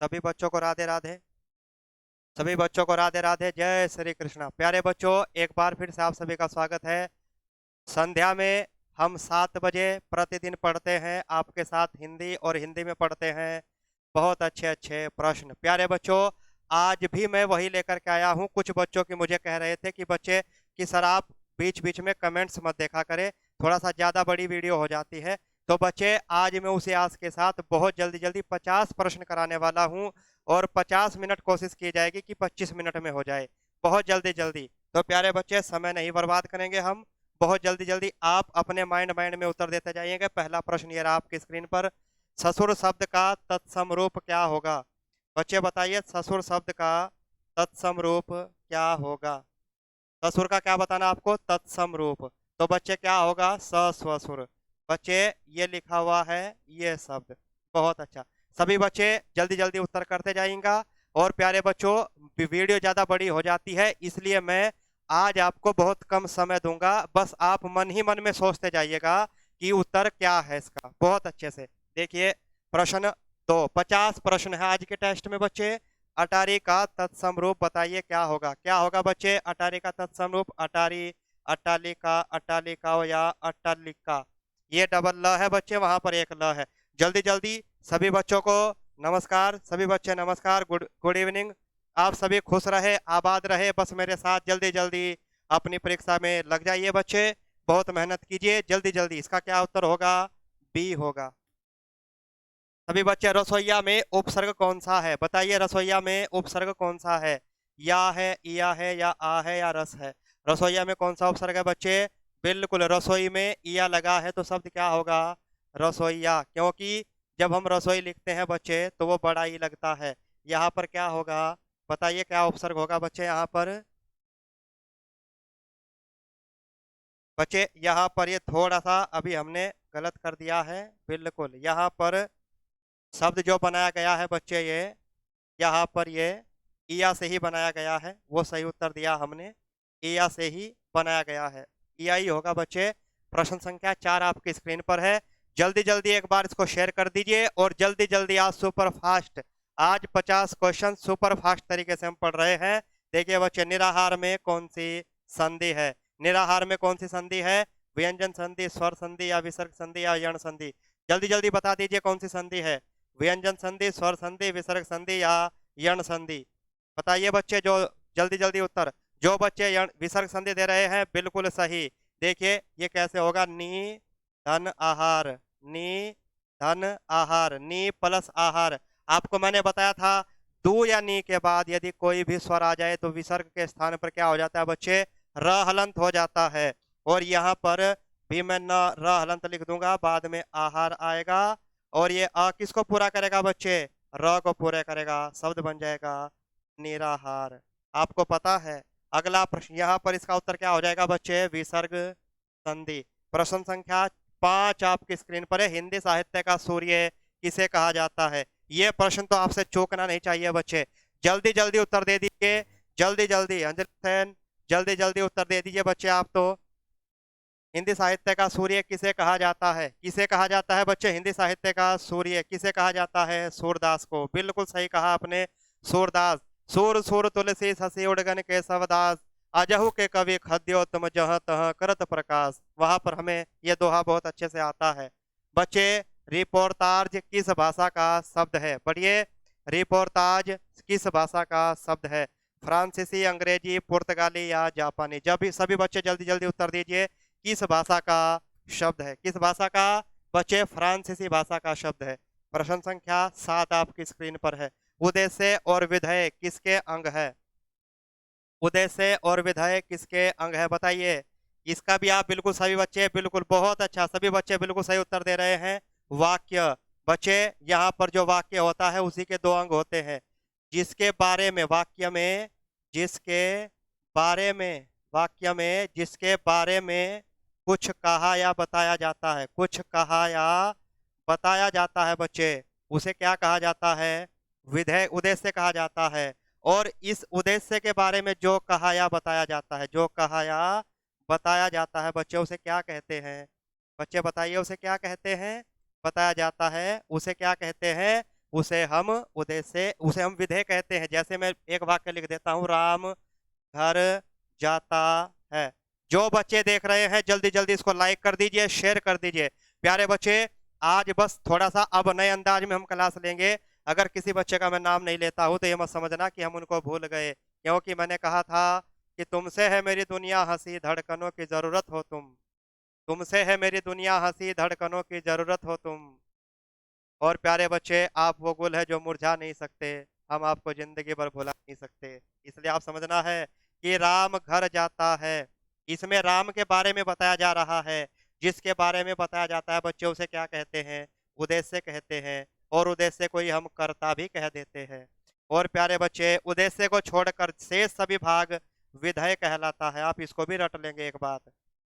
सभी बच्चों को राधे राधे। सभी बच्चों को राधे राधे। जय श्री कृष्णा। प्यारे बच्चों, एक बार फिर से आप सभी का स्वागत है। संध्या में हम 7 बजे प्रतिदिन पढ़ते हैं आपके साथ हिंदी, और हिंदी में पढ़ते हैं बहुत अच्छे अच्छे प्रश्न। प्यारे बच्चों, आज भी मैं वही लेकर के आया हूँ। कुछ बच्चों की मुझे कह रहे थे कि बच्चे कि सर आप बीच बीच में कमेंट्स मत देखा करें, थोड़ा सा ज़्यादा बड़ी वीडियो हो जाती है। तो बच्चे, आज मैं उसी आस के साथ बहुत जल्दी जल्दी 50 प्रश्न कराने वाला हूँ, और 50 मिनट कोशिश की जाएगी कि 25 मिनट में हो जाए, बहुत जल्दी जल्दी। तो प्यारे बच्चे, समय नहीं बर्बाद करेंगे हम, बहुत जल्दी जल्दी आप अपने माइंड माइंड में उत्तर देते जाइएगा। पहला प्रश्न ये रहा आपकी स्क्रीन पर। ससुर शब्द का तत्सम रूप क्या होगा? बच्चे बताइए, ससुर शब्द का तत्सम रूप क्या होगा? ससुर का क्या बताना आपको? तत्सम रूप। तो बच्चे क्या होगा? ससुर। बच्चे, ये लिखा हुआ है ये शब्द। बहुत अच्छा। सभी बच्चे जल्दी जल्दी उत्तर करते जाएंगा। और प्यारे बच्चों, वीडियो ज्यादा बड़ी हो जाती है, इसलिए मैं आज आपको बहुत कम समय दूंगा। बस आप मन ही मन में सोचते जाइएगा कि उत्तर क्या है इसका, बहुत अच्छे से। देखिए, प्रश्न 2, 50 प्रश्न है आज के टेस्ट में बच्चे। अटारी का तत्सम रूप बताइए क्या होगा? क्या होगा बच्चे अटारी का तत्सम रूप? अटारी, अट्टालिका, अट्टालिका या अट्टालिका। ये डबल ल है बच्चे, वहां पर एक ल है। जल्दी जल्दी सभी बच्चों को नमस्कार। सभी बच्चे नमस्कार, गुड गुड इवनिंग। आप सभी खुश रहे, आबाद रहे। बस मेरे साथ जल्दी जल्दी अपनी परीक्षा में लग जाइए बच्चे, बहुत मेहनत कीजिए जल्दी जल्दी। इसका क्या उत्तर होगा? बी होगा। सभी बच्चे, रसोईया में उपसर्ग कौन सा है? बताइए, रसोईया में उपसर्ग कौन सा है? या है, या है, या आ है, या रस है? रसोईया में कौन सा उपसर्ग है बच्चे? बिल्कुल, रसोई में या लगा है तो शब्द क्या होगा? रसोईया। क्योंकि जब हम रसोई लिखते हैं बच्चे तो वो बड़ा ही लगता है। यहाँ पर क्या होगा? बताइए, क्या उपसर्ग होगा बच्चे यहाँ पर? बच्चे, यहाँ पर ये थोड़ा सा अभी हमने गलत कर दिया है। बिल्कुल, यहाँ पर शब्द जो बनाया गया है बच्चे, ये यहाँ पर ये ईया से ही बनाया गया है। वो सही उत्तर दिया हमने, ईया से ही बनाया गया है। ईया ही होगा बच्चे। प्रश्न संख्या 4 आपकी स्क्रीन पर है। जल्दी जल्दी एक बार इसको शेयर कर दीजिए, और जल्दी जल्दी आज सुपर फास्ट, आज 50 क्वेश्चन सुपर फास्ट तरीके से हम पढ़ रहे हैं। देखिए बच्चे, निराहार में कौन सी संधि है? निराहार में कौन सी संधि है? व्यंजन संधि, स्वर संधि, या विसर्ग संधि, या यण संधि? जल्दी जल्दी बता दीजिए कौन सी संधि है? व्यंजन संधि, स्वर संधि, विसर्ग संधि, या यण संधि? बताइए बच्चे, जो जल्दी जल्दी उत्तर। जो बच्चे यण विसर्ग संधि दे रहे हैं बिल्कुल सही। देखिए ये कैसे होगा? नी धन आहार, नी धन आहार, नी प्लस आहार। आपको मैंने बताया था, दू या नी के बाद यदि कोई भी स्वर आ जाए तो विसर्ग के स्थान पर क्या हो जाता है बच्चे? र हलंत हो जाता है। और यहाँ पर भी मैं न र हलंत लिख दूंगा, बाद में आहार आएगा। और ये अ किसको पूरा करेगा बच्चे? र को पूरा करेगा, शब्द बन जाएगा निराहार। आपको पता है? अगला प्रश्न, यहाँ पर इसका उत्तर क्या हो जाएगा बच्चे? विसर्ग संधि। प्रश्न संख्या 5 आपकी स्क्रीन पर है। हिंदी साहित्य का सूर्य किसे कहा जाता है? ये प्रश्न तो आपसे चूकना नहीं चाहिए बच्चे, जल्दी जल्दी उत्तर दे दीजिए। जल्दी जल्दी अंजलि सेन, जल्दी जल्दी उत्तर दे दीजिए बच्चे आप तो। हिंदी साहित्य का सूर्य किसे कहा जाता है? किसे कहा जाता है बच्चे? हिंदी साहित्य का सूर्य किसे कहा जाता है? सूरदास को। बिल्कुल सही कहा आपने, सूरदास। सूर सूर तुलसी शशि उड़गन केशवदास, अजहु के कवि खद्योतम जह तह करत प्रकाश। वहां पर हमें यह दोहा बहुत अच्छे से आता है बच्चे। रिपोर्टाज किस भाषा का शब्द है? पढ़िए, रिपोर्टाज किस भाषा का शब्द है? फ्रांसीसी, अंग्रेजी, पुर्तगाली, या जापानी? जब भी सभी बच्चे जल्दी जल्दी उत्तर दीजिए, किस भाषा का शब्द है? किस भाषा का बच्चे? फ्रांसीसी भाषा का शब्द है। प्रश्न संख्या 7 आपकी स्क्रीन पर है। उद्देश्य और विधेय किसके अंग है? उद्देश्य और विधेय किसके अंग है? बताइए। इसका भी आप बिल्कुल सभी बच्चे, बिल्कुल बहुत अच्छा, सभी बच्चे बिल्कुल सही उत्तर दे रहे हैं। वाक्य। बच्चे, यहाँ पर जो वाक्य होता है उसी के 2 अंग होते हैं। जिसके बारे में वाक्य में, जिसके बारे में, वाक्य में जिसके बारे में कुछ कहा या बताया जाता है, कुछ कहा या बताया जाता है बच्चे, उसे क्या कहा जाता है? विधेय, उद्देश्य कहा जाता है। और इस उद्देश्य के बारे में जो कहा या बताया जाता है, जो कहा या बताया जाता है बच्चे, उसे क्या कहते हैं? बच्चे बताइए, उसे क्या कहते हैं? बताया जाता है, उसे क्या कहते हैं? उसे हम उद्देश्य, उसे हम विधेय कहते हैं। जैसे मैं एक वाक्य लिख देता हूँ, राम घर जाता है। जो बच्चे देख रहे हैं जल्दी जल्दी इसको लाइक कर दीजिए, शेयर कर दीजिए। प्यारे बच्चे, आज बस थोड़ा सा अब नए अंदाज में हम क्लास लेंगे। अगर किसी बच्चे का मैं नाम नहीं लेता हूं तो ये मत समझना कि हम उनको भूल गए, क्योंकि मैंने कहा था कि तुमसे है मेरी दुनिया हंसी धड़कनों की जरूरत हो तुम, तुमसे है मेरी दुनिया हंसी धड़कनों की जरूरत हो तुम। और प्यारे बच्चे, आप वो गुल है जो मुरझा नहीं सकते, हम आपको जिंदगी भर भुला नहीं सकते। इसलिए आप समझना है कि राम घर जाता है, इसमें राम के बारे में बताया जा रहा है। जिसके बारे में बताया जाता है बच्चे, उसे क्या कहते हैं? उद्देश्य कहते हैं। और उद्देश्य को ही हम कर्ता भी कह देते हैं। और प्यारे बच्चे, उद्देश्य को छोड़कर शेष सभी भाग विधेय कहलाता है। आप इसको भी रट लेंगे एक बात,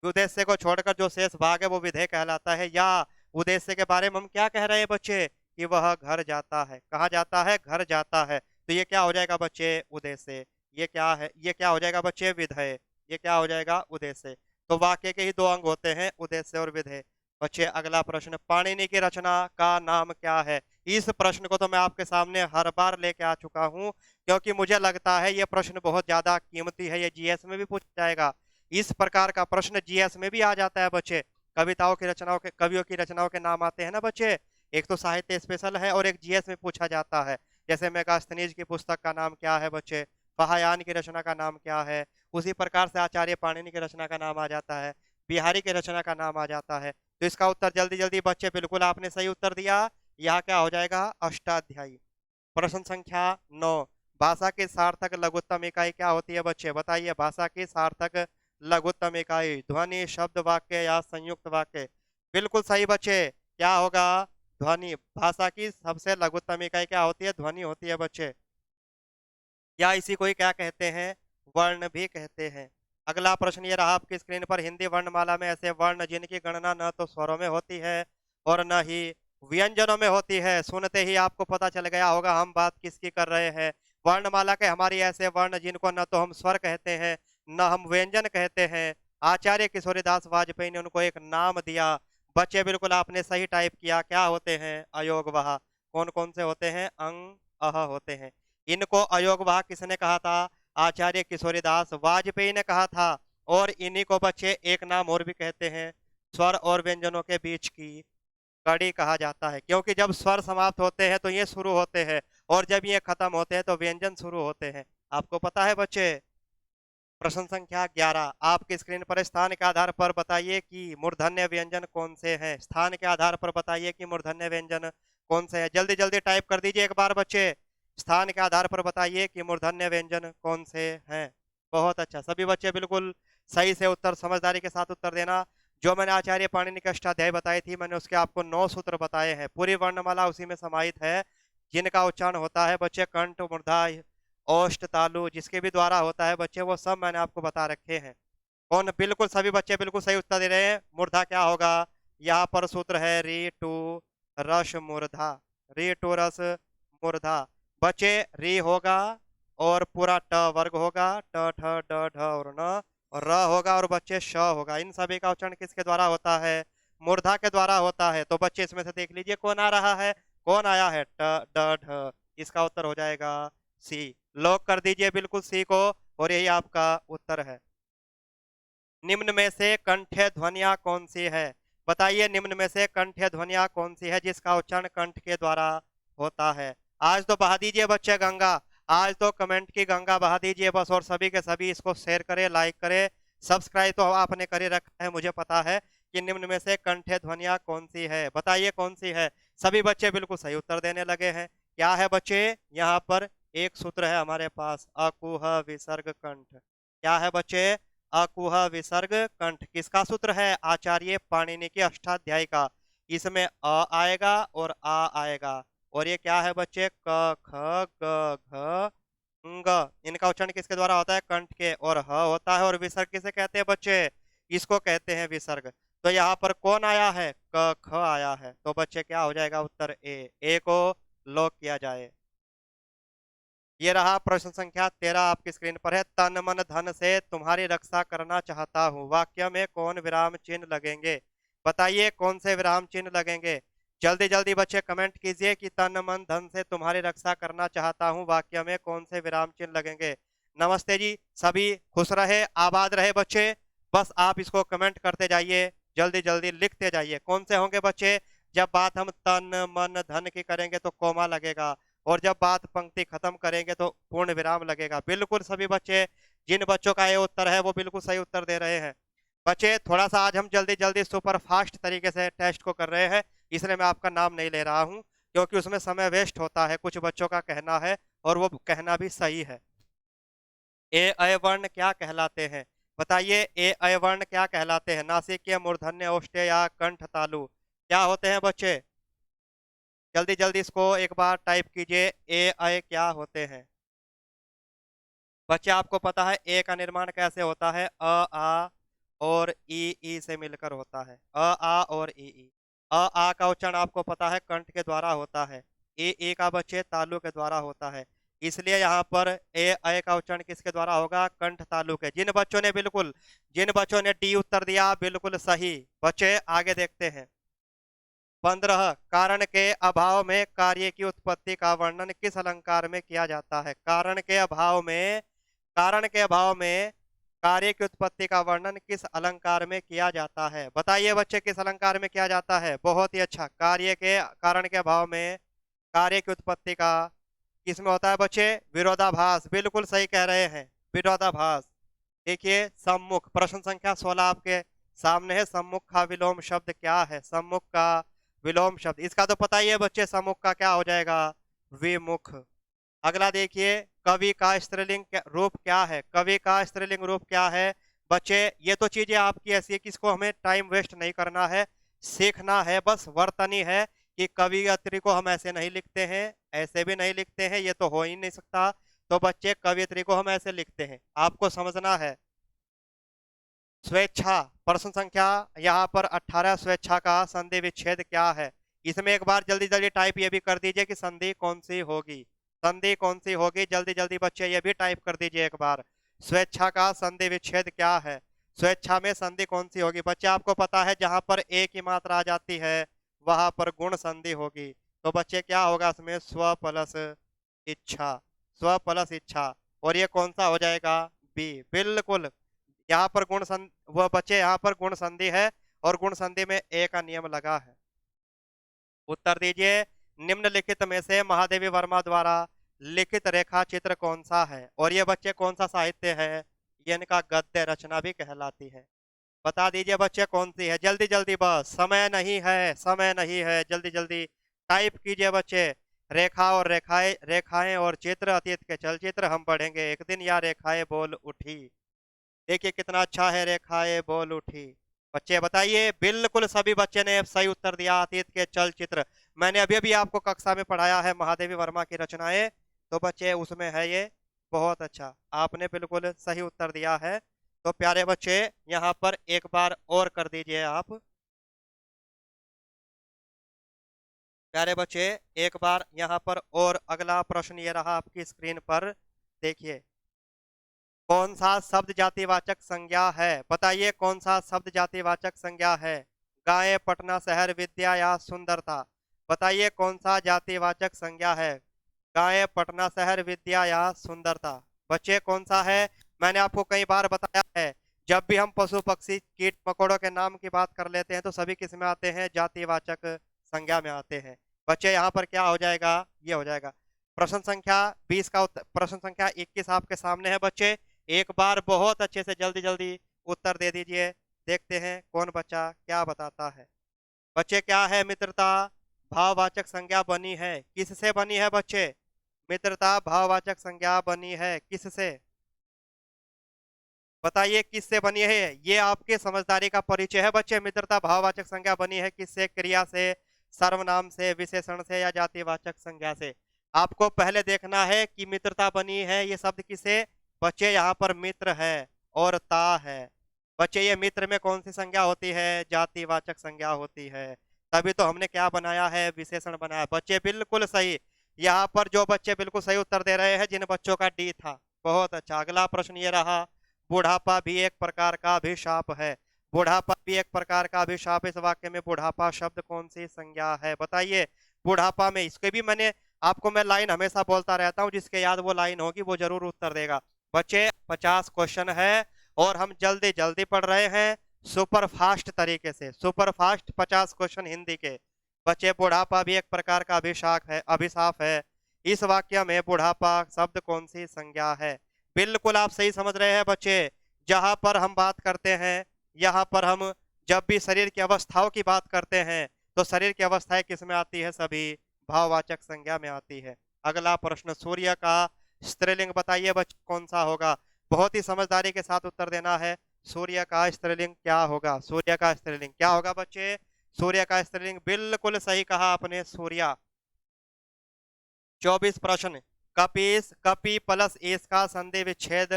उद्देश्य को छोड़कर जो शेष भाग है वो विधेय कहलाता है। या उद्देश्य के बारे में हम क्या कह रहे हैं बच्चे? कि वह घर जाता है। कहाँ जाता है? घर जाता है। तो ये क्या हो जाएगा बच्चे? उद्देश्य। ये क्या है? ये क्या हो जाएगा बच्चे? विधेय। ये क्या हो जाएगा? उद्देश्य। तो वाक्य के ही दो अंग होते हैं, उद्देश्य और विधेय। बच्चे, अगला प्रश्न, पाणिनि की रचना का नाम क्या है? इस प्रश्न को तो मैं आपके सामने हर बार लेके आ चुका हूं, क्योंकि मुझे लगता है ये प्रश्न बहुत ज्यादा कीमती है। ये जीएस में भी पूछा जाएगा। इस प्रकार का प्रश्न जीएस में भी आ जाता है बच्चे। कविताओं की रचनाओं के, कवियों की रचनाओं के नाम आते हैं ना बच्चे। एक तो साहित्य स्पेशल है और एक जीएस में पूछा जाता है। जैसे मेगास्थनीज की पुस्तक का नाम क्या है बच्चे? महायान की रचना का नाम क्या है? उसी प्रकार से आचार्य पाणिनि की रचना का नाम आ जाता है, बिहारी की रचना का नाम आ जाता है। तो इसका उत्तर जल्दी जल्दी बच्चे, बिल्कुल आपने सही उत्तर दिया। यहाँ क्या हो जाएगा? अष्टाध्यायी। प्रश्न संख्या 9, भाषा की सार्थक लघुत्तम इकाई क्या होती है बच्चे? बताइए, भाषा की सार्थक लघुत्तम इकाई ध्वनि, शब्द, वाक्य या संयुक्त वाक्य? बिल्कुल सही बच्चे, क्या होगा? ध्वनि। भाषा की सबसे लघुत्तम इकाई क्या होती है? ध्वनि होती है बच्चे। या इसी को ही क्या कहते हैं? वर्ण भी कहते हैं। अगला प्रश्न ये रहा आपकी स्क्रीन पर, हिंदी वर्णमाला में ऐसे वर्ण जिनकी गणना न तो स्वरों में होती है और न ही व्यंजनों में होती है। सुनते ही आपको पता चल गया होगा हम बात किसकी कर रहे हैं। वर्णमाला के हमारी ऐसे वर्ण जिनको न तो हम स्वर कहते हैं न हम व्यंजन कहते हैं। आचार्य किशोरीदास वाजपेयी ने उनको एक नाम दिया। बच्चे, बिल्कुल आपने सही टाइप किया। क्या होते हैं? अयोगवाह। कौन कौन से होते हैं? अंग, अह होते हैं। इनको अयोगवाह किसने कहा था? आचार्य किशोरीदास वाजपेयी ने कहा था। और इन्हीं को बच्चे एक नाम और भी कहते हैं, स्वर और व्यंजनों के बीच की कड़ी कहा जाता है। क्योंकि जब स्वर समाप्त होते हैं तो ये शुरू होते हैं, और जब ये खत्म होते हैं तो व्यंजन शुरू होते हैं। आपको पता है बच्चे? प्रश्न संख्या 11, आपकी स्क्रीन पर, स्थान के आधार पर बताइए कि मूर्धन्य व्यंजन कौन से हैं? स्थान के आधार पर बताइए कि मूर्धन्य व्यंजन कौन से हैं? जल्दी जल्दी टाइप कर दीजिए एक बार बच्चे। स्थान के आधार पर बताइए कि मूर्धन्य व्यंजन कौन से हैं। बहुत अच्छा, सभी बच्चे बिल्कुल सही से उत्तर, समझदारी के साथ उत्तर देना। जो मैंने आचार्य पाणिनि की अष्टाध्यायी बताई थी, मैंने उसके आपको 9 सूत्र बताए हैं। पूरी वर्णमाला उसी में समाहित है, जिनका उच्चारण होता है बच्चे कंठ, मूर्धा, ओष्ठ, तालु, जिसके भी द्वारा होता है बच्चे, वो सब मैंने आपको बता रखे हैं। कौन? बिल्कुल सभी बच्चे बिल्कुल सही उत्तर दे रहे हैं। मूर्धा क्या होगा? यहाँ पर सूत्र है री टू रस मूर्धा। री टू रस मूर्धा। बच्चे, री होगा और पूरा ट वर्ग होगा, ट ठ ड ढ और न, और र होगा और बच्चे श होगा। इन सभी का उच्चारण किसके द्वारा होता है? मूर्धा के द्वारा होता है। तो बच्चे इसमें से देख लीजिए कौन आ रहा है, कौन आया है? ट ड ढ। इसका उत्तर हो जाएगा सी। लॉक कर दीजिए बिल्कुल सी को, और यही आपका उत्तर है। निम्न में से कंठ्य ध्वनिया कौन सी है? बताइए, निम्न में से कंठ्य ध्वनिया कौन सी है जिसका उच्चारण कंठ के द्वारा होता है? आज तो बहा दीजिए बच्चे गंगा, आज तो कमेंट की गंगा बहा दीजिए बस। और सभी के सभी इसको शेयर करें, लाइक करें, सब्सक्राइब तो आपने करे रखा है, मुझे पता है कि निम्न में से कंठ्य ध्वनिया कौन सी है। बताइए कौन सी है। सभी बच्चे बिल्कुल सही उत्तर देने लगे हैं। क्या है बच्चे? यहाँ पर एक सूत्र है हमारे पास, अकुह विसर्ग कंठ। क्या है बच्चे? अकुह विसर्ग कंठ। किसका सूत्र है? आचार्य पाणिनि के अष्टाध्यायी का। इसमें अ आएगा और आ आएगा। और ये क्या है बच्चे? क ख ग घ ङ। इनका उच्चारण किसके द्वारा होता है? कंठ के। और ह होता है। और विसर्ग किसे कहते हैं बच्चे? इसको कहते हैं विसर्ग। तो यहाँ पर कौन आया है? क ख आया है। तो बच्चे क्या हो जाएगा? उत्तर ए को लॉक किया जाए। ये रहा प्रश्न संख्या 13 आपकी स्क्रीन पर है, तन मन धन से तुम्हारी रक्षा करना चाहता हूँ, वाक्य में कौन विराम चिन्ह लगेंगे? बताइए कौन से विराम चिन्ह लगेंगे? जल्दी जल्दी बच्चे कमेंट कीजिए कि तन मन धन से तुम्हारी रक्षा करना चाहता हूं वाक्य में कौन से विराम चिन्ह लगेंगे। नमस्ते जी, सभी खुश रहे, आबाद रहे बच्चे। बस आप इसको कमेंट करते जाइए, जल्दी जल्दी लिखते जाइए। कौन से होंगे बच्चे? जब बात हम तन मन धन की करेंगे तो कोमा लगेगा, और जब बात पंक्ति खत्म करेंगे तो पूर्ण विराम लगेगा। बिल्कुल सभी बच्चे, जिन बच्चों का ये उत्तर है वो बिल्कुल सही उत्तर दे रहे हैं। बच्चे थोड़ा सा आज हम जल्दी जल्दी सुपर फास्ट तरीके से टेस्ट को कर रहे हैं, इसलिए मैं आपका नाम नहीं ले रहा हूं, क्योंकि उसमें समय वेस्ट होता है। कुछ बच्चों का कहना है और वो कहना भी सही है। ए अय वर्ण क्या कहलाते हैं? बताइए, ए अय वर्ण क्या कहलाते हैं? नासिक, मूर्धन्य, ओष्ठ्य या कंठ तालु क्या होते हैं बच्चे? जल्दी जल्दी इसको एक बार टाइप कीजिए, ए अय क्या होते हैं? बच्चे आपको पता है ए का निर्माण कैसे होता है? आ और ई से मिलकर होता है। आ और ई। आ का उच्चारण आपको पता है कंठ के द्वारा होता है। ए का बच्चे तालु के द्वारा होता है। इसलिए यहाँ पर ए अय का उच्चारण किसके द्वारा होगा? कंठ तालु के। जिन बच्चों ने डी उत्तर दिया बिल्कुल सही। बच्चे आगे देखते हैं। 15, कारण के अभाव में कार्य की उत्पत्ति का वर्णन किस अलंकार में किया जाता है? कारण के अभाव में कार्य की उत्पत्ति का वर्णन किस अलंकार में किया जाता है? बताइए बच्चे, किस अलंकार में किया जाता है? बहुत ही अच्छा। कारण के अभाव में कार्य की उत्पत्ति का किसमें होता है बच्चे? विरोधाभास। बिल्कुल सही कह रहे हैं, विरोधाभास। देखिए, सम्मुख। प्रश्न संख्या 16 आपके सामने है। सम्मुख का विलोम शब्द क्या है? सम्मुख का विलोम शब्द, इसका तो पता ही है बच्चे, सम्मुख का क्या हो जाएगा? विमुख। अगला देखिए, कवि का स्त्रीलिंग रूप क्या है? कवि का स्त्रीलिंग रूप क्या है? बच्चे ये तो चीजें आपकी ऐसी है कि इसको हमें टाइम वेस्ट नहीं करना है, सीखना है। बस वर्तनी है कि कवियत्री को हम ऐसे नहीं लिखते हैं, ऐसे भी नहीं लिखते हैं, ये तो हो ही नहीं सकता। तो बच्चे कवियत्री को हम ऐसे लिखते हैं, आपको समझना है। स्वेच्छा, प्रश्न संख्या यहाँ पर 18, स्वेच्छा का संधि विच्छेद क्या है? इसमें एक बार जल्दी जल्दी टाइप ये भी कर दीजिए कि संधि कौन सी होगी। संधि कौन सी होगी? जल्दी जल्दी बच्चे ये भी टाइप कर दीजिए एक बार। स्वेच्छा का संधि विच्छेद क्या है? स्वेच्छा में संधि कौन सी होगी? बच्चे आपको पता है जहां पर एक ही मात्रा आ जाती है वहां पर गुण संधि होगी। तो बच्चे क्या होगा इसमें? स्व प्लस इच्छा। स्व प्लस इच्छा। और ये कौन सा हो जाएगा? बी। बिल्कुल। यहाँ पर वह बच्चे यहाँ पर गुण संधि है, और गुण संधि में ए का नियम लगा है। उत्तर दीजिए, निम्नलिखित में से महादेवी वर्मा द्वारा लिखित रेखा चित्र कौन सा है? और ये बच्चे कौन सा साहित्य है? ये इनका गद्य रचना भी कहलाती है। बता दीजिए बच्चे कौन सी है? जल्दी जल्दी, बस समय नहीं है, समय नहीं है, जल्दी जल्दी टाइप कीजिए बच्चे। रेखा और रेखाएं और चित्र, अतीत के चलचित्र हम पढ़ेंगे एक दिन, या रेखाएं बोल उठी। देखिए कितना अच्छा है, रेखाएं बोल उठी। बच्चे बताइए, बिल्कुल सभी बच्चे ने सही उत्तर दिया, अतीत के चलचित्र। मैंने अभी अभी आपको कक्षा में पढ़ाया है महादेवी वर्मा की रचनाएं, तो बच्चे उसमें है ये। बहुत अच्छा, आपने बिल्कुल सही उत्तर दिया है। तो प्यारे बच्चे, यहाँ पर एक बार और कर दीजिए आप। प्यारे बच्चे, एक बार यहाँ पर और अगला प्रश्न ये रहा आपकी स्क्रीन पर। देखिए, कौन सा शब्द जातिवाचक संज्ञा है? बताइए, कौन सा शब्द जातिवाचक संज्ञा है? गाय, पटना शहर, विद्या या सुंदरता? बताइए कौन सा जातिवाचक संज्ञा है? गाय, पटना शहर, विद्या या सुंदरता? बच्चे कौन सा है? मैंने आपको कई बार बताया है, जब भी हम पशु पक्षी कीट मकोड़ों के नाम की बात कर लेते हैं तो सभी किस में आते हैं? जातिवाचक संज्ञा में आते हैं। बच्चे यहाँ पर क्या हो जाएगा? ये हो जाएगा। प्रश्न संख्या 20 का प्रश्न संख्या 21 आपके सामने है बच्चे। एक बार बहुत अच्छे से जल्दी जल्दी उत्तर दे दीजिए। देखते हैं कौन बच्चा क्या बताता है। बच्चे क्या है? मित्रता भाववाचक संज्ञा बनी है, किससे बनी है बच्चे? मित्रता भाववाचक संज्ञा बनी है किससे? बताइए किससे बनी है? ये आपके समझदारी का परिचय है बच्चे। मित्रता भाववाचक संज्ञा बनी है किससे? क्रिया से, सर्वनाम से, विशेषण से या जातिवाचक संज्ञा से? आपको पहले देखना है कि मित्रता बनी है ये शब्द किसे? बच्चे यहाँ पर मित्र है और ता है। बच्चे ये मित्र में कौन सी संज्ञा होती है? जातिवाचक संज्ञा होती है। तभी तो हमने क्या बनाया है? विशेषण बनाया। बच्चे बिल्कुल सही। यहाँ पर जो बच्चे बिल्कुल सही उत्तर दे रहे हैं, जिन बच्चों का डी था। बहुत अच्छा। अगला प्रश्न ये रहा, बुढ़ापा भी एक प्रकार का अभिशाप है। बुढ़ापा भी एक प्रकार का अभिशाप। इस वाक्य में बुढ़ापा शब्द कौन सी संज्ञा है बताइए। बुढ़ापा में इसके भी मैंने आपको मैं लाइन हमेशा बोलता रहता हूँ, जिसके याद वो लाइन होगी वो जरूर उत्तर देगा। बच्चे 50 क्वेश्चन है और हम जल्दी जल्दी पढ़ रहे हैं सुपर फास्ट तरीके से। सुपर फास्ट 50 क्वेश्चन हिंदी के। बच्चे बुढ़ापा भी एक प्रकार का अभिशाप है। इस वाक्य में बुढ़ापा शब्द कौन सी संज्ञा है। बिल्कुल आप सही समझ रहे हैं बच्चे। जहां पर हम बात करते हैं, यहाँ पर हम जब भी शरीर की अवस्थाओं की बात करते हैं तो शरीर की अवस्थाएं किस में आती है, सभी भाववाचक संज्ञा में आती है। अगला प्रश्न, सूर्य का स्त्रीलिंग बताइए बच्चे कौन सा होगा। बहुत ही समझदारी के साथ उत्तर देना है। सूर्य का स्त्रीलिंग क्या होगा, सूर्य का स्त्रीलिंग क्या होगा बच्चे। सूर्य का स्त्रीलिंग बिल्कुल सही कहा आपने, सूर्या। 24 प्रश्न, कपीस कपी प्लस ईस का संधि विच्छेद।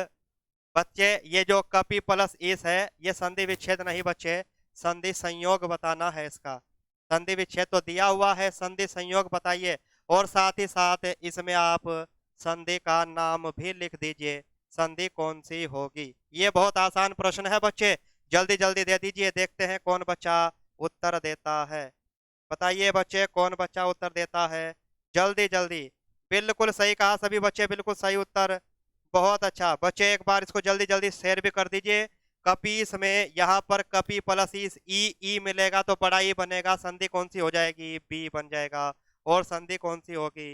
बच्चे ये जो कपी प्लस ईस है ये संधि विच्छेद नहीं बच्चे, संधि संयोग बताना है इसका। संधि विच्छेद तो दिया हुआ है, संधि संयोग बताइए। और साथ ही साथ इसमें आप संधि का नाम भी लिख दीजिए, संधि कौन सी होगी। ये बहुत आसान प्रश्न है बच्चे, जल्दी जल्दी दे दीजिए। देखते हैं कौन बच्चा उत्तर देता है। बताइए बच्चे कौन बच्चा उत्तर देता है, जल्दी जल्दी। बिल्कुल सही कहा सभी बच्चे, बिल्कुल सही उत्तर। बहुत अच्छा बच्चे, एक बार इसको जल्दी जल्दी शेयर भी कर दीजिए। कपीस में यहाँ पर कपी प्लस इस ई मिलेगा तो बड़ा ई बनेगा, संधि कौन सी हो जाएगी, बी बन जाएगा। और संधि कौन सी होगी,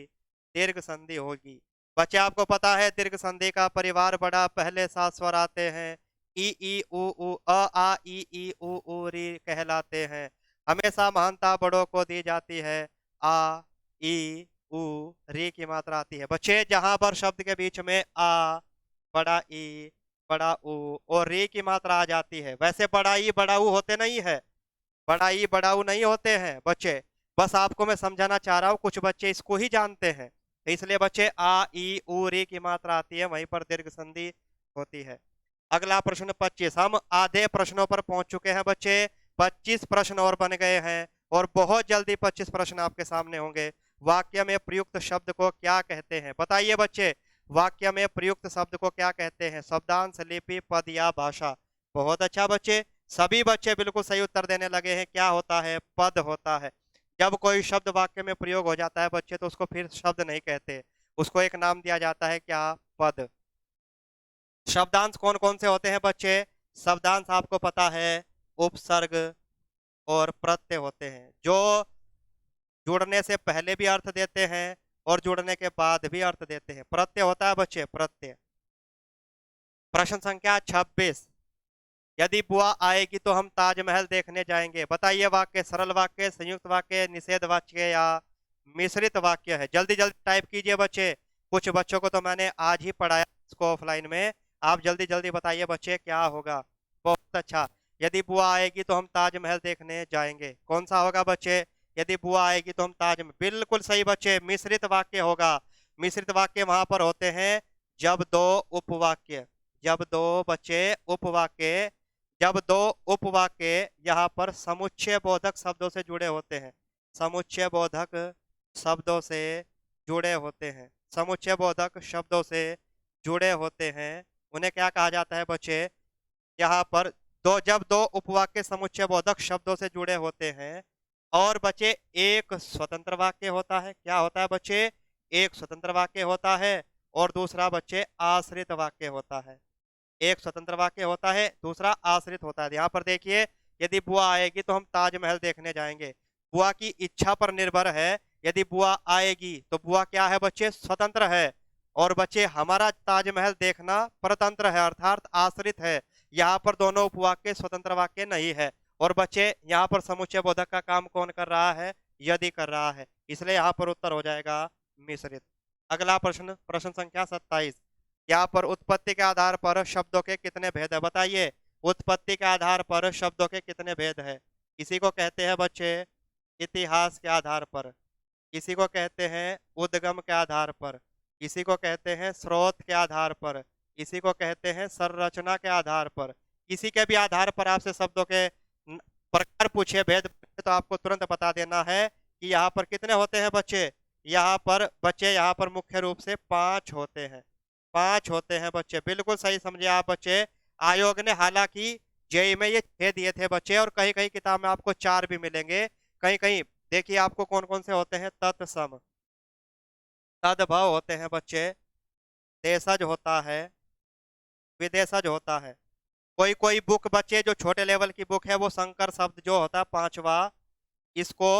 दीर्घ संधि होगी। बच्चे आपको पता है दीर्घ संधि का परिवार बड़ा, पहले 7 स्वर आते हैं, ई उ अ आ ई उ री कहलाते हैं। हमेशा महानता बड़ों को दी जाती है। आ ई उ री की मात्रा आती है बच्चे, जहां पर शब्द के बीच में आ, बड़ा ई, बड़ा ऊ और री की मात्रा आ जाती है। वैसे बड़ा ई बड़ा ऊ होते नहीं है, बड़ा ई बड़ा ऊ नहीं होते हैं बच्चे। बस आपको मैं समझाना चाह रहा हूँ, कुछ बच्चे इसको ही जानते हैं, इसलिए बच्चे आ ई ऊ री की मात्रा आती है, वहीं पर दीर्घ संधि होती है। अगला प्रश्न 25, हम आधे प्रश्नों पर पहुंच चुके हैं बच्चे। 25 प्रश्न और बन गए हैं और बहुत जल्दी 25 प्रश्न आपके सामने होंगे। वाक्य में प्रयुक्त शब्द को क्या कहते हैं बताइए बच्चे। वाक्य में प्रयुक्त शब्द को क्या कहते हैं, शब्दांश, लिपि, पद या भाषा। बहुत अच्छा बच्चे, सभी बच्चे बिल्कुल सही उत्तर देने लगे हैं। क्या होता है, पद होता है। जब कोई शब्द वाक्य में प्रयोग हो जाता है बच्चे तो उसको फिर शब्द नहीं कहते, उसको एक नाम दिया जाता है, क्या, पद। शब्दांश कौन कौन से होते हैं बच्चे, शब्दांश आपको पता है उपसर्ग और प्रत्यय होते हैं, जो जुड़ने से पहले भी अर्थ देते हैं और जुड़ने के बाद भी अर्थ देते हैं। प्रत्यय होता है बच्चे, प्रत्यय। प्रश्न संख्या 26, यदि बुआ आएगी तो हम ताजमहल देखने जाएंगे। बताइए वाक्य सरल वाक्य, संयुक्त वाक्य, निषेध वाक्य या मिश्रित वाक्य है। जल्दी जल्दी टाइप कीजिए बच्चे। कुछ बच्चों को तो मैंने आज ही पढ़ाया इसको ऑफलाइन में, आप जल्दी जल्दी बताइए बच्चे क्या होगा। बहुत अच्छा, यदि बुआ आएगी तो हम ताजमहल देखने जाएंगे, कौन सा होगा बच्चे, यदि बुआ आएगी तो हम ताजमहल, बिल्कुल सही बच्चे, मिश्रित वाक्य होगा। मिश्रित वाक्य वहां पर होते हैं जब दो उपवाक्य, जब दो बच्चे उपवाक्य, जब दो उपवाक्य यहाँ पर समुच्चय बोधक शब्दों से जुड़े होते हैं, समुच्चय बोधक शब्दों से जुड़े होते हैं, समुच्चय बोधक शब्दों से जुड़े होते हैं, उन्हें क्या कहा जाता है बच्चे। यहाँ पर जब दो उपवाक्य समुच्चय बोधक शब्दों से जुड़े होते हैं और बच्चे एक स्वतंत्र वाक्य होता है, क्या होता है बच्चे, एक स्वतंत्र वाक्य होता है और दूसरा बच्चे आश्रित वाक्य होता है। एक स्वतंत्र वाक्य होता है, दूसरा आश्रित होता है। यहाँ पर देखिए, यदि बुआ आएगी तो हम ताजमहल देखने जाएंगे, बुआ की इच्छा पर निर्भर है। यदि बुआ आएगी तो बुआ क्या है बच्चे, स्वतंत्र है, और बच्चे हमारा ताजमहल देखना परतंत्र है अर्थात आश्रित है। यहाँ पर दोनों उपवाक्य स्वतंत्र वाक्य नहीं है। और बच्चे यहाँ पर समुच्चय बोधक का काम कौन कर रहा है, यदि कर रहा है, इसलिए यहाँ पर उत्तर हो जाएगा मिश्रित। अगला प्रश्न, प्रश्न संख्या 27, यहाँ पर उत्पत्ति के आधार पर शब्दों के कितने भेद है बताइए। उत्पत्ति के आधार पर शब्दों के कितने भेद है, इसी को कहते हैं बच्चे इतिहास के आधार पर, इसी को कहते हैं उद्गम के आधार पर, इसी को कहते हैं स्रोत के आधार पर, इसी को कहते हैं संरचना के आधार पर। किसी के भी आधार पर आपसे शब्दों के प्रकार पूछे भेद, तो आपको तुरंत बता देना है कि यहाँ पर कितने होते हैं बच्चे। यहाँ पर बच्चे, यहाँ पर मुख्य रूप से 5 होते हैं, 5 होते हैं बच्चे, बिल्कुल सही समझे आप बच्चे। आयोग ने हालांकि जेई में ये 6 दिए थे बच्चे, और कहीं कहीं किताब में आपको 4 भी मिलेंगे। कहीं कहीं देखिए आपको कौन कौन से होते हैं, तत्सम, तद्भव होते हैं बच्चे, देशज होता है, विदेशज होता है। कोई कोई बुक बच्चे जो छोटे लेवल की बुक है वो संकर शब्द जो होता है 5वां, इसको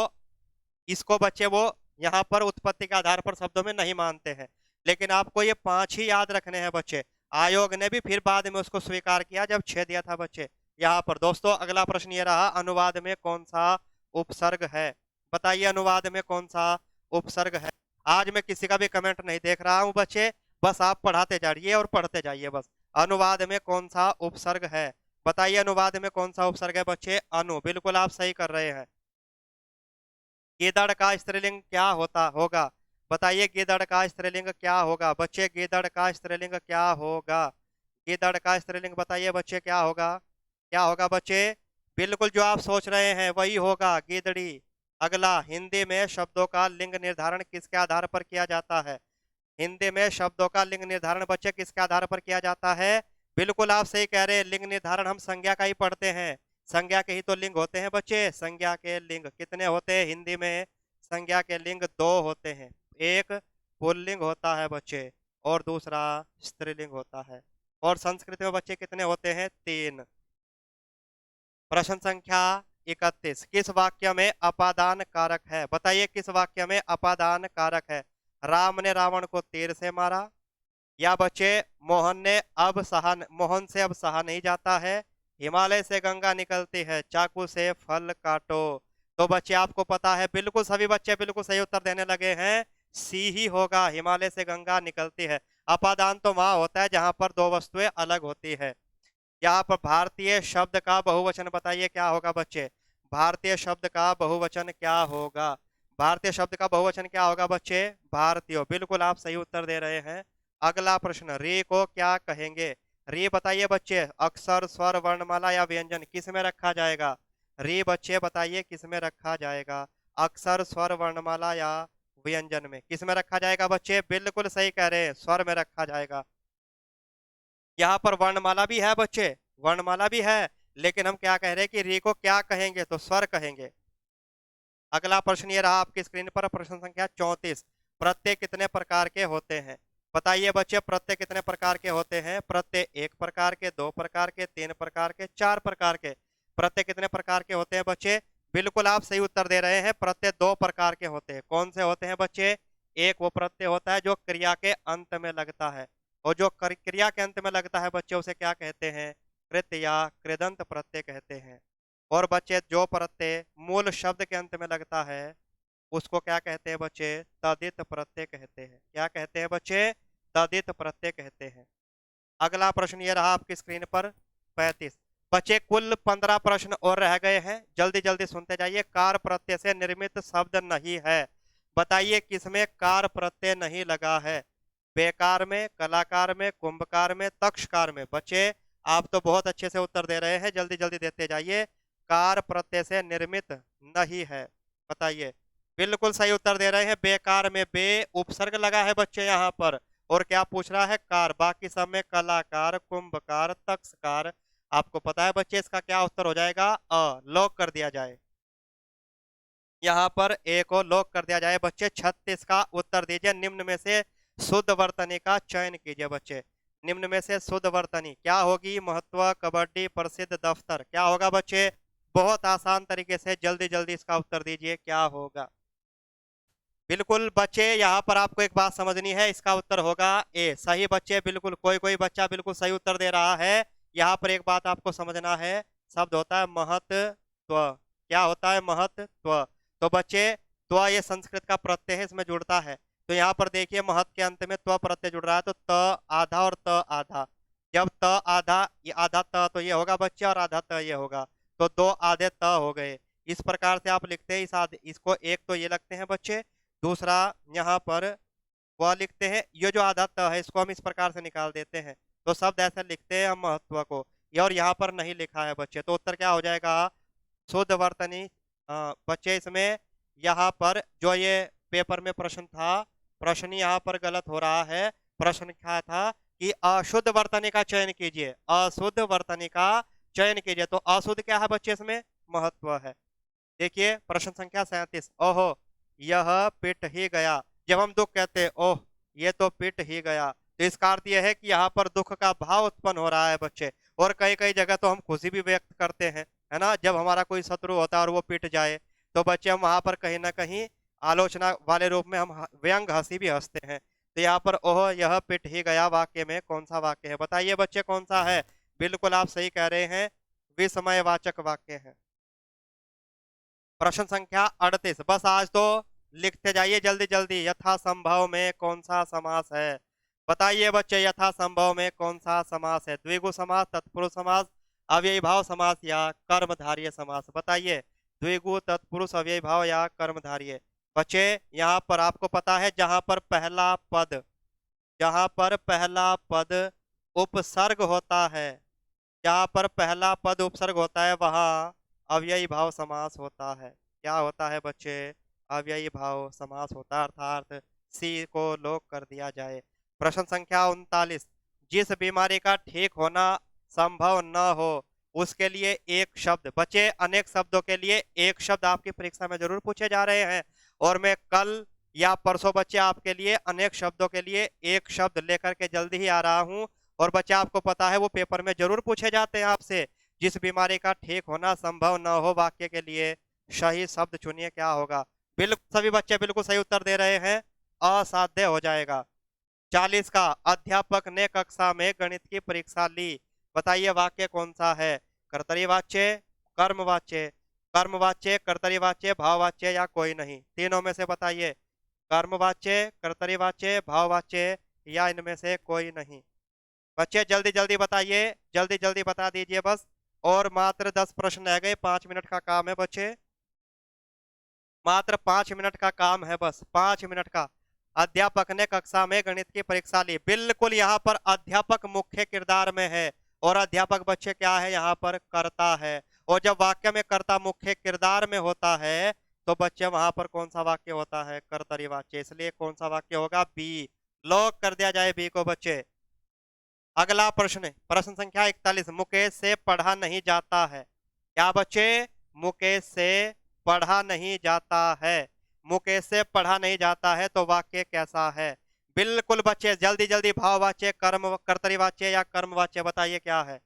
इसको बच्चे वो यहाँ पर उत्पत्ति के आधार पर शब्दों में नहीं मानते हैं। लेकिन आपको ये 5 ही याद रखने हैं बच्चे। आयोग ने भी फिर बाद में उसको स्वीकार किया जब 6 दिया था बच्चे। यहाँ पर दोस्तों अगला प्रश्न ये रहा, अनुवाद में कौन सा उपसर्ग है? बताइए अनुवाद में कौन सा उपसर्ग है? आज मैं किसी का भी कमेंट नहीं देख रहा हूँ बच्चे, बस आप पढ़ाते जाइए और पढ़ते जाइए बस। अनुवाद में कौन सा उपसर्ग है? बताइए अनुवाद में कौन सा उपसर्ग है बच्चे? अनु, बिल्कुल आप सही कर रहे हैं। गीदड़ का स्त्रीलिंग क्या होता होगा? बताइए गीदड़ का स्त्रीलिंग क्या होगा बच्चे? गीदड़ का स्त्रीलिंग क्या होगा? गीदड़ का स्त्रीलिंग बताइए बच्चे क्या होगा? क्या होगा बच्चे? बिल्कुल जो आप सोच रहे हैं वही होगा, गीदड़ी। अगला, हिंदी में शब्दों का लिंग निर्धारण किसके आधार पर किया जाता है? हिंदी में शब्दों का लिंग निर्धारण बच्चे किसके आधार पर किया जाता है? बिल्कुल आप सही कह रहे हैं, लिंग निर्धारण हम संज्ञा का ही पढ़ते हैं। संज्ञा के ही तो लिंग होते हैं बच्चे। संज्ञा के लिंग कितने होते हैं हिंदी में? संज्ञा के लिंग 2 होते हैं। एक पुल्लिंग होता है बच्चे और दूसरा स्त्रीलिंग होता है। और संस्कृत में बच्चे कितने होते हैं? 3। प्रश्न संख्या 31, किस वाक्य में अपादान कारक है? बताइए किस वाक्य में अपादान कारक है? राम ने रावण को तीर से मारा, या बच्चे मोहन से अब सहा नहीं जाता है, हिमालय से गंगा निकलती है, चाकू से फल काटो। तो बच्चे आपको पता है, बिल्कुल सभी बच्चे बिल्कुल सही उत्तर देने लगे हैं, सी ही होगा, हिमालय से गंगा निकलती है। अपादान तो वहां होता है जहां पर 2 वस्तुएं अलग होती है। यहाँ पर भारतीय शब्द का बहुवचन बताइए क्या होगा बच्चे? भारतीय शब्द का बहुवचन क्या होगा? भारतीय शब्द का बहुवचन क्या होगा बच्चे? भारतीय, बिल्कुल आप सही उत्तर दे रहे हैं। अगला प्रश्न, री को क्या कहेंगे? री बताइए बच्चे, अक्षर, स्वर, वर्णमाला या व्यंजन किस में रखा जाएगा? री बच्चे बताइए किस में रखा जाएगा? अक्षर, स्वर, वर्णमाला या व्यंजन में किस में रखा जाएगा बच्चे? बिल्कुल सही कह रहे हैं, स्वर में रखा जाएगा। यहाँ पर वर्णमाला भी है बच्चे, वर्णमाला भी है, लेकिन हम क्या कह रहे हैं कि री को क्या कहेंगे? तो स्वर कहेंगे। अगला प्रश्न ये रहा आपकी स्क्रीन पर, प्रश्न संख्या 34, प्रत्यय कितने प्रकार के होते हैं? बताइए बच्चे प्रत्यय कितने प्रकार के होते हैं? प्रत्यय 1 प्रकार के, 2 प्रकार के, 3 प्रकार के, 4 प्रकार के। प्रत्यय कितने प्रकार के होते हैं बच्चे? बिल्कुल आप सही उत्तर दे रहे हैं, प्रत्यय 2 प्रकार के होते हैं। कौन से होते हैं बच्चे? एक वो प्रत्यय होता है जो क्रिया के अंत में लगता है, और जो क्रिया के अंत में लगता है बच्चे उसे क्या कहते हैं? कृत या कृदंत प्रत्यय कहते हैं। और बच्चे जो प्रत्यय मूल शब्द के अंत में लगता है उसको क्या कहते हैं बच्चे? तदित प्रत्यय कहते हैं। क्या कहते हैं बच्चे? तदित प्रत्यय कहते हैं। अगला प्रश्न ये रहा आपकी स्क्रीन पर 35, बच्चे कुल 15 प्रश्न और रह गए हैं, जल्दी जल्दी सुनते जाइए। कार प्रत्यय से निर्मित शब्द नहीं है, बताइए किसमें कार प्रत्यय नहीं लगा है? बेकार में, कलाकार में, कुंभकार में, तक्षकार में। बच्चे आप तो बहुत अच्छे से उत्तर दे रहे हैं, जल्दी जल्दी देते जाइए। कार प्रत्यय से निर्मित नहीं है, बताइए। बिल्कुल सही उत्तर दे रहे हैं, बेकार में बे उपसर्ग लगा है बच्चे यहाँ पर, और क्या पूछ रहा है? कार। बाकी सब में कलाकार, कुंभकार, तक्षकार। आपको पता है बच्चे इसका क्या उत्तर हो जाएगा? अ। लॉक कर दिया जाए, यहाँ पर ए को लॉक कर दिया जाए बच्चे। 36 का उत्तर दीजिए, निम्न में से शुद्ध वर्तनी का चयन कीजिए बच्चे। निम्न में से शुद्ध वर्तनी क्या होगी? महत्व, कबड्डी, प्रसिद्ध, दफ्तर। क्या होगा बच्चे? बहुत आसान तरीके से जल्दी जल्दी इसका उत्तर दीजिए, क्या होगा? बिल्कुल बच्चे यहाँ पर आपको एक बात समझनी है, इसका उत्तर होगा ए। सही बच्चे, बिल्कुल कोई कोई बच्चा बिल्कुल सही उत्तर दे रहा है। यहाँ पर एक बात आपको समझना है, शब्द होता है महत्व। क्या होता है? महत्व। तो बच्चे त्व ये संस्कृत का प्रत्यय है, इसमें जुड़ता है। तो यहाँ पर देखिए महत के अंत में त्व प्रत्यय जुड़ रहा है, तो त आधा और त आधा। जब त आधा, ये आधा त तो ये होगा बच्चे, और आधा त ये होगा, तो 2 आधे त हो गए। इस प्रकार से आप लिखते हैं, इसको एक तो ये लगते हैं बच्चे, दूसरा यहाँ पर वह लिखते हैं, ये जो आधा त है इसको हम इस प्रकार से निकाल देते हैं, तो शब्द ऐसे लिखते हैं हम महत्व को, ये और यहाँ पर नहीं लिखा है बच्चे, तो उत्तर क्या हो जाएगा? शुद्ध वर्तनी। बच्चे इसमें यहाँ पर जो ये पेपर में प्रश्न था, प्रश्न यहाँ पर गलत हो रहा है। प्रश्न क्या था कि अशुद्ध वर्तनी का चयन कीजिए, अशुद्ध वर्तनी का चयन कीजिए। तो अशुद्ध क्या है बच्चे, इसमें महत्व है। देखिए प्रश्न संख्या 37, ओहो यह पिट ही गया। जब हम दुख कहते हैं ओह ये तो पिट ही गया, तो इसका अर्थ यह है कि यहाँ पर दुख का भाव उत्पन्न हो रहा है बच्चे। और कई कई जगह तो हम खुशी भी व्यक्त करते हैं, है ना, जब हमारा कोई शत्रु होता है और वो पिट जाए, तो बच्चे हम वहां पर कहीं ना कहीं आलोचना वाले रूप में हम व्यंग हंसी भी हंसते हैं। तो यहाँ पर ओह यह पिट ही गया वाक्य में कौन सा वाक्य है, बताइए बच्चे कौन सा है। बिल्कुल आप सही कह रहे हैं, विस्मयवाचक वाक्य है। प्रश्न संख्या 38, बस आज तो लिखते जाइए जल्दी जल्दी। यथा संभव में कौन सा समास है, बताइए बच्चे यथा संभव में कौन सा समास है। द्विगु समास, तत्पुरुष समास, अव्ययी भाव समास या कर्मधारय समास, बताइए। द्विगु, तत्पुरुष, अव्ययी भाव या कर्मधारय। बच्चे यहाँ पर आपको पता है जहाँ पर पहला पद उपसर्ग होता है, जहाँ पर पहला पद उपसर्ग होता है वहां अव्ययी भाव समास होता है। क्या होता है बच्चे, अव्ययी भाव समास होता है, अर्थात सी को लोप कर दिया जाए। प्रश्न संख्या 39, जिस बीमारी का ठीक होना संभव न हो उसके लिए एक शब्द। बच्चे अनेक शब्दों के लिए एक शब्द आपकी परीक्षा में जरूर पूछे जा रहे हैं, और मैं कल या परसों बच्चे आपके लिए अनेक शब्दों के लिए एक शब्द लेकर के जल्दी ही आ रहा हूं। और बच्चा आपको पता है वो पेपर में जरूर पूछे जाते हैं आपसे। जिस बीमारी का ठीक होना संभव न हो वाक्य के लिए सही शब्द चुनिए, क्या होगा। बिल्कुल सभी बच्चे बिल्कुल सही उत्तर दे रहे हैं, असाध्य हो जाएगा। 40 का, अध्यापक ने कक्षा में गणित की परीक्षा ली, बताइए वाक्य कौन सा है। कर्तरीवाच्य, कर्मवाच्य, कर्मवाच्य, कर्तरीवाच्य, भाववाच्य या कोई नहीं, तीनों में से बताइए। कर्मवाच्य, कर्तरीवाच्य, भाववाच्य या इनमें से कोई नहीं। बच्चे जल्दी जल्दी बताइए, जल्दी जल्दी बता दीजिए बस। और मात्र 10 प्रश्न रह गए, 5 मिनट का काम है बच्चे, मात्र 5 मिनट का काम है, बस 5 मिनट का। अध्यापक ने कक्षा में गणित की परीक्षा ली, बिल्कुल यहाँ पर अध्यापक मुख्य किरदार में है, और अध्यापक बच्चे क्या है यहाँ पर कर्ता है। और जब वाक्य में कर्ता मुख्य किरदार में होता है तो बच्चे वहां पर कौन सा वाक्य होता है, कर्तरी वाक्य, इसलिए कौन सा वाक्य होगा, बी। लॉक कर दिया जाए बी को बच्चे। अगला प्रश्न, प्रश्न संख्या 41, मुकेश से पढ़ा नहीं जाता है। क्या बच्चे, मुकेश से पढ़ा नहीं जाता है, मुकेश से पढ़ा नहीं जाता है, तो वाक्य कैसा है। बिल्कुल बच्चे जल्दी जल्दी, भाववाच्य, कर्म कर्तरीवाच्य या कर्मवाच्य, बताइए क्या है।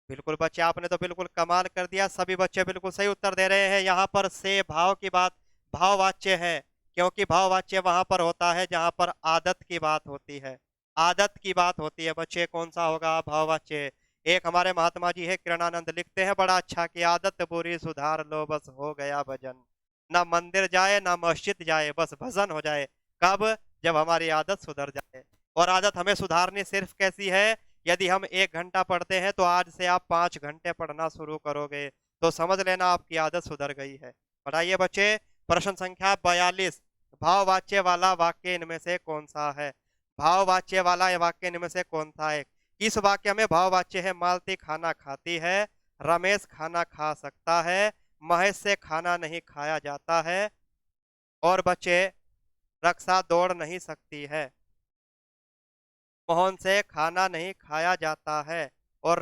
बिल्कुल बच्चे आपने तो बिल्कुल कमाल कर दिया, सभी बच्चे बिल्कुल सही उत्तर दे रहे हैं। यहाँ पर से भाव की बात भाववाच्य है, क्योंकि भाववाच्य वहां पर होता है जहां पर आदत की बात होती है, आदत की बात होती है बच्चे, कौन सा होगा भाववाच्य। एक हमारे महात्मा जी है किरणानंद, लिखते हैं बड़ा अच्छा कि आदत बुरी सुधार लो बस हो गया भजन, ना मंदिर जाए ना मस्जिद जाए बस भजन हो जाए। कब, जब हमारी आदत सुधर जाए। और आदत हमें सुधारनी सिर्फ कैसी है, यदि हम 1 घंटा पढ़ते हैं तो आज से आप 5 घंटे पढ़ना शुरू करोगे तो समझ लेना आपकी आदत सुधर गई है। पढ़ाइए बच्चे। प्रश्न संख्या 42, भाववाच्य वाला वाक्य इनमें से कौन सा है, भाववाच्य वाला वाक्य इनमें से कौन सा है। इस वाक्य में भाववाच्य है, मालती खाना खाती है, रमेश खाना खा सकता है, महेश से खाना नहीं खाया जाता है, और बच्चे रक्षा दौड़ नहीं सकती है, मोहन से खाना नहीं खाया जाता है, और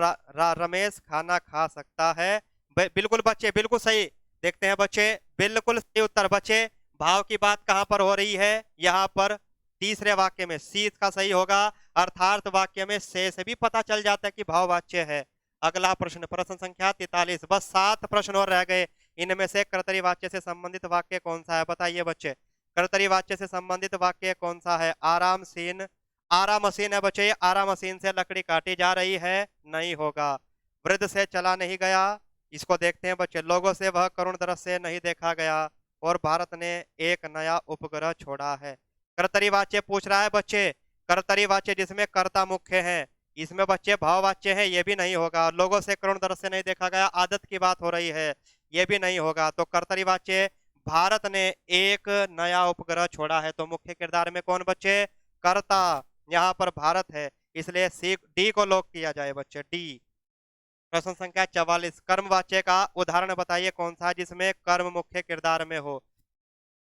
रमेश खाना खा सकता है। बिल्कुल बच्चे बिल्कुल सही। देखते हैं बच्चे, बिल्कुल सही उत्तर बच्चे। भाव की बात कहां पर हो रही है, यहाँ पर तीसरे वाक्य में, सी का सही होगा, अर्थात वाक्य में से भी पता चल जाता है कि भाववाच्य है। अगला प्रश्न, प्रश्न संख्या 43, बस 7 प्रश्न और रह गए, इनमें से कर्तरी वाच्य से संबंधित वाक्य कौन सा है, बताइए बच्चे। कर्तरी वाच्य से संबंधित वाक्य कौन सा है, आराम सीन, आरा मशीन है बच्चे, आरा मशीन से लकड़ी काटी जा रही है, नहीं होगा। वृद्ध से चला नहीं गया, इसको देखते हैं बच्चे, लोगों से वह करुण दृश्य नहीं देखा गया, और भारत ने एक नया उपग्रह छोड़ा है। कर्तरी वाच्य पूछ रहा है बच्चे, कर्तरी वाच्य जिसमें कर्ता मुख्य है, इसमें बच्चे भाववाच्य है, ये भी नहीं होगा। लोगों से करुण दृश्य नहीं देखा गया, आदत की बात हो रही है, ये भी नहीं होगा। तो कर्तरी वाच्य, भारत ने एक नया उपग्रह छोड़ा है, तो मुख्य किरदार में कौन बच्चे, कर्ता, यहाँ पर भारत है, इसलिए सी डी को लॉक किया जाए बच्चे, डी। प्रश्न संख्या 44, कर्मवाच्य का उदाहरण बताइए कौन सा जिसमें कर्म मुख्य किरदार में हो,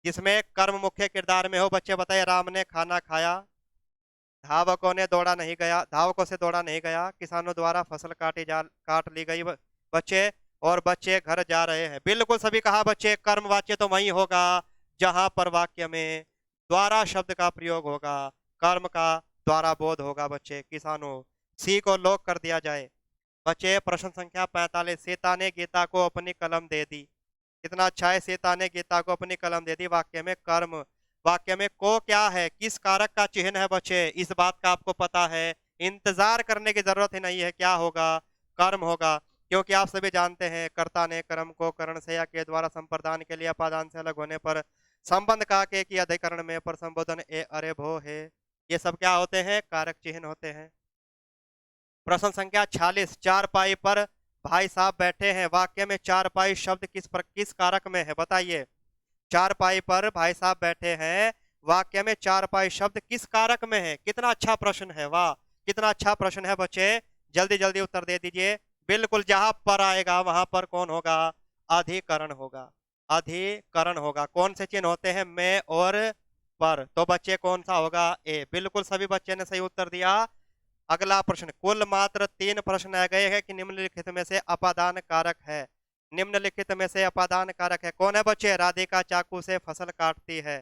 जिसमें कर्म मुख्य किरदार में हो बच्चे बताइए। राम ने खाना खाया, धावकों ने दौड़ा नहीं गया, धावकों से दौड़ा नहीं गया, किसानों द्वारा फसल काट ली गई बच्चे, और बच्चे घर जा रहे हैं। बिल्कुल सभी कहा बच्चे। कर्म वाक्य तो वही होगा जहां पर वाक्य में द्वारा शब्द का प्रयोग होगा, कर्म का द्वारा बोध होगा बच्चे। किसानों, सी को लॉक कर दिया जाए। बच्चे प्रश्न संख्या 45, सीता ने गीता को अपनी कलम दे दी। कितना अच्छा है, सीता ने गीता को अपनी कलम दे दी। वाक्य में कर्म, वाक्य में को क्या है, किस कारक का चिन्ह है बच्चे, इस बात का आपको पता है, इंतजार करने की जरूरत ही नहीं है। क्या होगा, कर्म होगा, क्योंकि आप सभी जानते हैं कर्ता ने कर्म को करण से या के द्वारा संप्रदान के लिए अपादान से अलग होने पर संबंध का के की अधिकरण में पर संबोधन ए अरे भो है, ये सब क्या होते हैं, कारक चिन्ह होते हैं। प्रश्न संख्या 46, चारपाई पर भाई साहब बैठे हैं। वाक्य में चारपाई शब्द किस कारक में है, बताइए। चारपाई पर भाई साहब बैठे हैं, वाक्य में चारपाई शब्द किस कारक में है। कितना अच्छा प्रश्न है, वाह कितना अच्छा प्रश्न है बच्चे, जल्दी जल्दी उत्तर दे दीजिए। बिल्कुल, जहां पर आएगा वहां पर कौन होगा, अधिकरण होगा, अधिकरण होगा। कौन से चिन्ह होते हैं, में और पर, तो बच्चे कौन सा होगा, ए। बिल्कुल सभी बच्चे ने सही उत्तर दिया। अगला प्रश्न, कुल मात्र 3 प्रश्न आ गए हैं कि निम्नलिखित में से अपादान कारक है। निम्नलिखित में से अपादान कारक है, कौन है बच्चे, राधिका चाकू से फसल काटती है।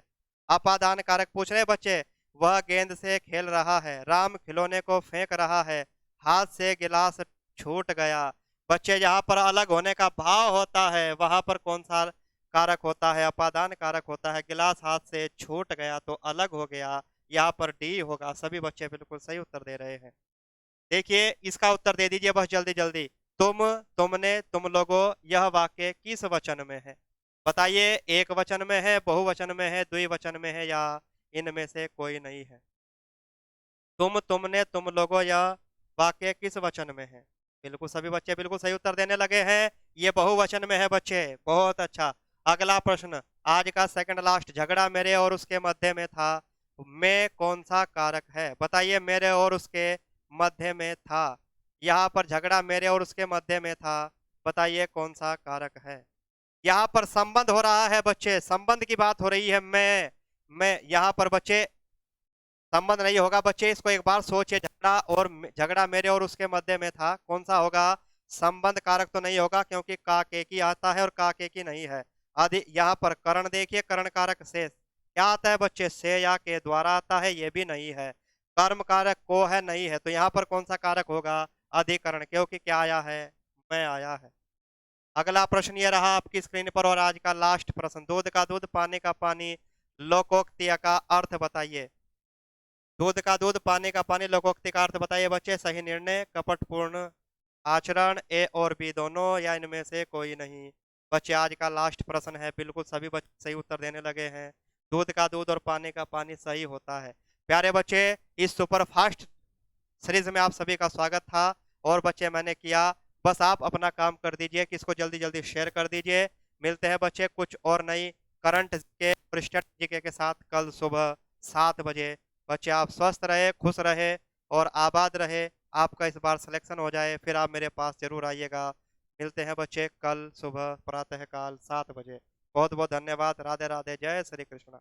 अपादान कारक पूछ रहे बच्चे। वह गेंद से खेल रहा है, राम खिलौने को फेंक रहा है, हाथ से गिलास छूट गया। बच्चे, यहाँ पर अलग होने का भाव होता है, वहां पर कौन सा कारक होता है, अपादान कारक होता है। गिलास हाथ से छूट गया तो अलग हो गया, यहाँ पर डी होगा। सभी बच्चे बिल्कुल सही उत्तर दे रहे हैं। देखिए इसका उत्तर दे दीजिए बस जल्दी जल्दी। तुम, तुमने, तुम लोगों, यह वाक्य किस वचन में है, बताइए। एक वचन में है, बहुवचन में है, द्विवचन में है, या इनमें से कोई नहीं है। तुम, तुमने, तुम लोगों, यह वाक्य किस वचन में है। बिल्कुल सभी बच्चे बिल्कुल सही उत्तर देने लगे हैं, ये बहुवचन में है बच्चे, बहुत अच्छा। अगला प्रश्न, आज का सेकंड लास्ट, झगड़ा मेरे और उसके मध्य में था, में कौन सा कारक है, बताइए। मेरे और उसके मध्य में था, यहाँ पर झगड़ा मेरे और उसके मध्य में था, बताइए कौन सा कारक है। यहाँ पर संबंध हो रहा है बच्चे, संबंध की बात हो रही है। मैं यहाँ पर बच्चे संबंध नहीं होगा बच्चे, इसको एक बार सोचिए। झगड़ा मेरे और उसके मध्य में था, कौन सा होगा, संबंध कारक तो नहीं होगा, क्योंकि का के की आता है और का के की नहीं है। आदि यहाँ पर करण देखिए, करण कारक से क्या आता है बच्चे, से या के द्वारा आता है, ये भी नहीं है। कर्म कारक को है, नहीं है, तो यहाँ पर कौन सा कारक होगा, अधिकरण, क्योंकि क्या आया है, मैं आया है। अगला प्रश्न ये रहा आपकी स्क्रीन पर, और आज का लास्ट प्रश्न, दूध का दूध पानी का पानी, लोकोक्ति का अर्थ बताइए। दूध का दूध पानी का पानी, लोकोक्ति का अर्थ बताइए बच्चे। सही निर्णय, कपटपूर्ण आचरण, ए और बी दोनों, या इनमें से कोई नहीं। बच्चे आज का लास्ट प्रश्न है, बिल्कुल सभी बच्चे सही उत्तर देने लगे हैं। दूध का दूध और पानी का पानी सही होता है। प्यारे बच्चे, इस सुपर फास्ट सीरीज में आप सभी का स्वागत था, और बच्चे मैंने किया, बस आप अपना काम कर दीजिए कि इसको जल्दी जल्दी शेयर कर दीजिए। मिलते हैं बच्चे कुछ और नई करंट के और स्टेट जीके के साथ कल सुबह 7 बजे। बच्चे आप स्वस्थ रहे, खुश रहे और आबाद रहे। आपका इस बार सिलेक्शन हो जाए, फिर आप मेरे पास जरूर आइएगा। मिलते हैं बच्चे कल सुबह प्रातःकाल 7 बजे। बहुत बहुत धन्यवाद। राधे राधे, जय श्री कृष्ण।